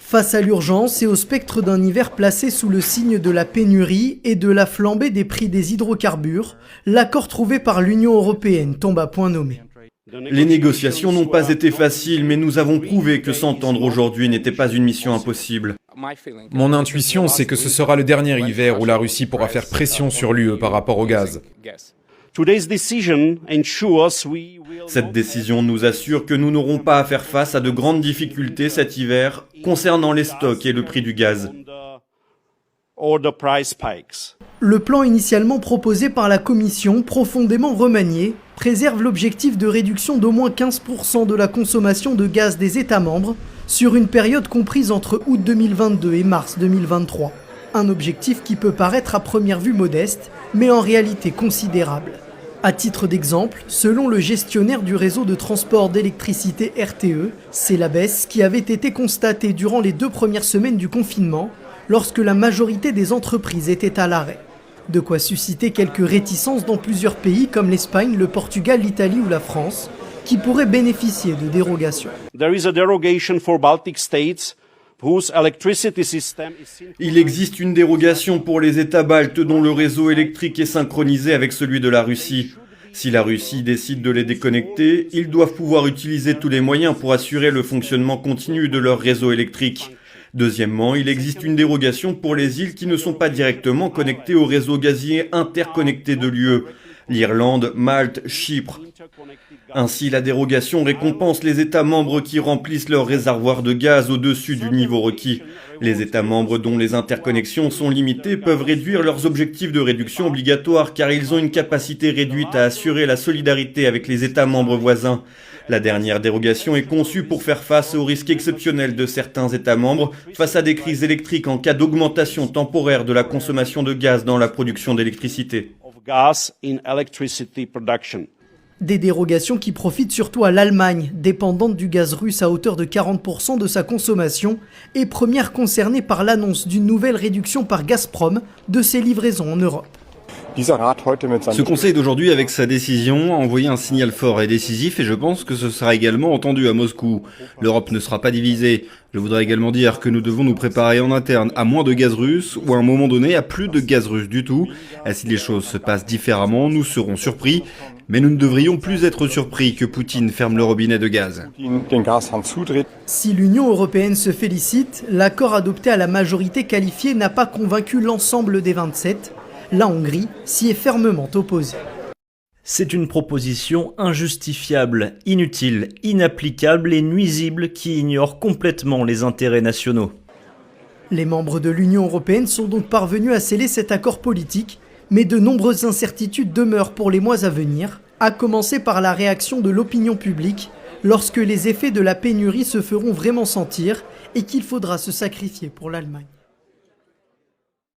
Face à l'urgence et au spectre d'un hiver placé sous le signe de la pénurie et de la flambée des prix des hydrocarbures, l'accord trouvé par l'Union européenne tombe à point nommé. Les négociations n'ont pas été faciles, mais nous avons prouvé que s'entendre aujourd'hui n'était pas une mission impossible. Mon intuition, c'est que ce sera le dernier hiver où la Russie pourra faire pression sur l'UE par rapport au gaz. Cette décision nous assure que nous n'aurons pas à faire face à de grandes difficultés cet hiver concernant les stocks et le prix du gaz. Le plan initialement proposé par la Commission, profondément remanié, préserve l'objectif de réduction d'au moins 15% de la consommation de gaz des États membres sur une période comprise entre août 2022 et mars 2023. Un objectif qui peut paraître à première vue modeste, mais en réalité considérable. À titre d'exemple, selon le gestionnaire du réseau de transport d'électricité RTE, c'est la baisse qui avait été constatée durant les 2 premières semaines du confinement, lorsque la majorité des entreprises étaient à l'arrêt. De quoi susciter quelques réticences dans plusieurs pays comme l'Espagne, le Portugal, l'Italie ou la France, qui pourraient bénéficier de dérogations. Il existe une dérogation pour les États baltes dont le réseau électrique est synchronisé avec celui de la Russie. Si la Russie décide de les déconnecter, ils doivent pouvoir utiliser tous les moyens pour assurer le fonctionnement continu de leur réseau électrique. Deuxièmement, il existe une dérogation pour les îles qui ne sont pas directement connectées au réseau gazier interconnecté de l'UE, l'Irlande, Malte, Chypre. Ainsi, la dérogation récompense les États membres qui remplissent leurs réservoirs de gaz au-dessus du niveau requis. Les États membres dont les interconnexions sont limitées peuvent réduire leurs objectifs de réduction obligatoires car ils ont une capacité réduite à assurer la solidarité avec les États membres voisins. La dernière dérogation est conçue pour faire face aux risques exceptionnels de certains États membres face à des crises électriques en cas d'augmentation temporaire de la consommation de gaz dans la production d'électricité. Des dérogations qui profitent surtout à l'Allemagne, dépendante du gaz russe à hauteur de 40% de sa consommation et première concernée par l'annonce d'une nouvelle réduction par Gazprom de ses livraisons en Europe. Ce Conseil d'aujourd'hui, avec sa décision, a envoyé un signal fort et décisif et je pense que ce sera également entendu à Moscou. L'Europe ne sera pas divisée. Je voudrais également dire que nous devons nous préparer en interne à moins de gaz russe ou à un moment donné à plus de gaz russe du tout. Et si les choses se passent différemment, nous serons surpris. Mais nous ne devrions plus être surpris que Poutine ferme le robinet de gaz. Si l'Union européenne se félicite, l'accord adopté à la majorité qualifiée n'a pas convaincu l'ensemble des 27. La Hongrie s'y est fermement opposée. C'est une proposition injustifiable, inutile, inapplicable et nuisible qui ignore complètement les intérêts nationaux. Les membres de l'Union européenne sont donc parvenus à sceller cet accord politique, mais de nombreuses incertitudes demeurent pour les mois à venir, à commencer par la réaction de l'opinion publique lorsque les effets de la pénurie se feront vraiment sentir et qu'il faudra se sacrifier pour l'Allemagne.